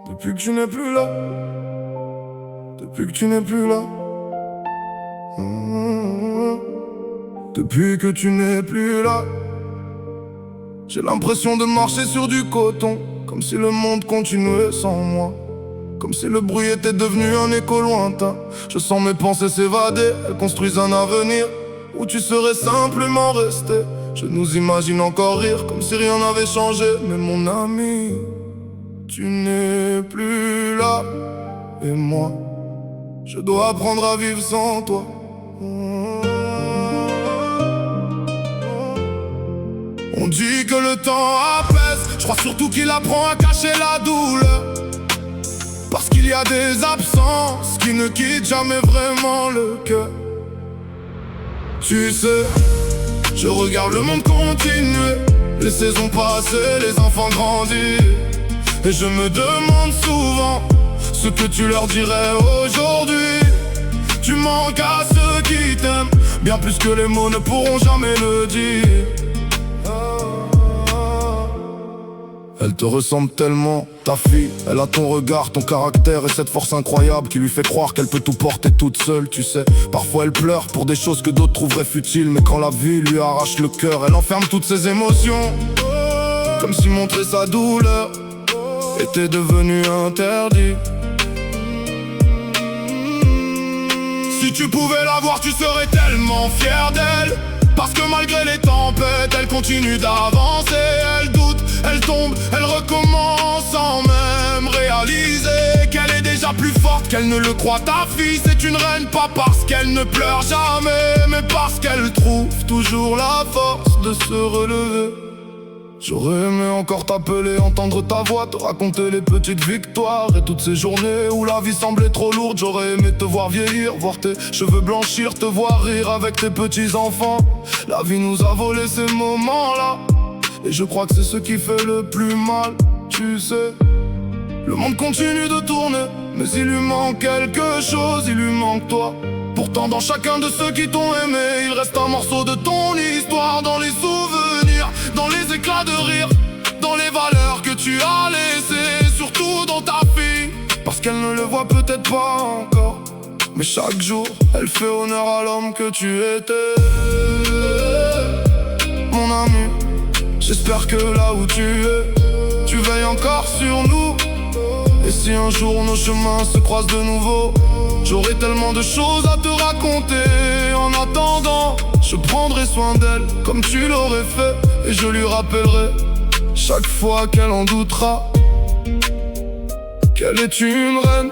Depuis que tu n'es plus là, depuis que tu n'es plus là, depuis que tu n'es plus là, j'ai l'impression de marcher sur du coton, comme si le monde continuait sans moi, comme si le bruit était devenu un écho lointain. Je sens mes pensées s'évader, elles construisent un avenir où tu serais simplement resté. Je nous imagine encore rire, comme si rien n'avait changé. Mais mon ami, tu n'es plus là. Et moi, je dois apprendre à vivre sans toi. On dit que le temps apaise, je crois surtout qu'il apprend à cacher la douleur. Parce qu'il y a des absences qui ne quittent jamais vraiment le cœur. Tu sais, je regarde le monde continuer, les saisons passées, les enfants grandir. Et je me demande souvent ce que tu leur dirais aujourd'hui. Tu manques à ceux qui t'aiment, bien plus que les mots ne pourront jamais le dire. Elle te ressemble tellement, ta fille. Elle a ton regard, ton caractère et cette force incroyable qui lui fait croire qu'elle peut tout porter toute seule, tu sais. Parfois elle pleure pour des choses que d'autres trouveraient futiles, mais quand la vie lui arrache le cœur, elle enferme toutes ses émotions, comme si montrer sa douleur était devenu interdit. Si tu pouvais la voir, tu serais tellement fier d'elle. Parce que malgré les tempêtes, elle continue d'avancer. Elle doute, elle tombe, elle recommence sans même réaliser qu'elle est déjà plus forte qu'elle ne le croit. Ta fille, c'est une reine, pas parce qu'elle ne pleure jamais, mais parce qu'elle trouve toujours la force de se relever. J'aurais aimé encore t'appeler, entendre ta voix, te raconter les petites victoires et toutes ces journées où la vie semblait trop lourde. J'aurais aimé te voir vieillir, voir tes cheveux blanchir, te voir rire avec tes petits-enfants. La vie nous a volé ces moments-là, et je crois que c'est ce qui fait le plus mal, tu sais. Le monde continue de tourner, mais il lui manque quelque chose, il lui manque toi. Pourtant dans chacun de ceux qui t'ont aimé, il reste un morceau de ton histoire. Dans les souvenirs, dans les éclats de rire, dans les valeurs que tu as laissées, surtout dans ta fille. Parce qu'elle ne le voit peut-être pas encore, mais chaque jour, elle fait honneur à l'homme que tu étais. Mon ami, j'espère que là où tu es, tu veilles encore sur nous. Et si un jour nos chemins se croisent de nouveau, j'aurai tellement de choses à te raconter. En attendant, je prendrai soin d'elle comme tu l'aurais fait, et je lui rappellerai chaque fois qu'elle en doutera qu'elle est une reine,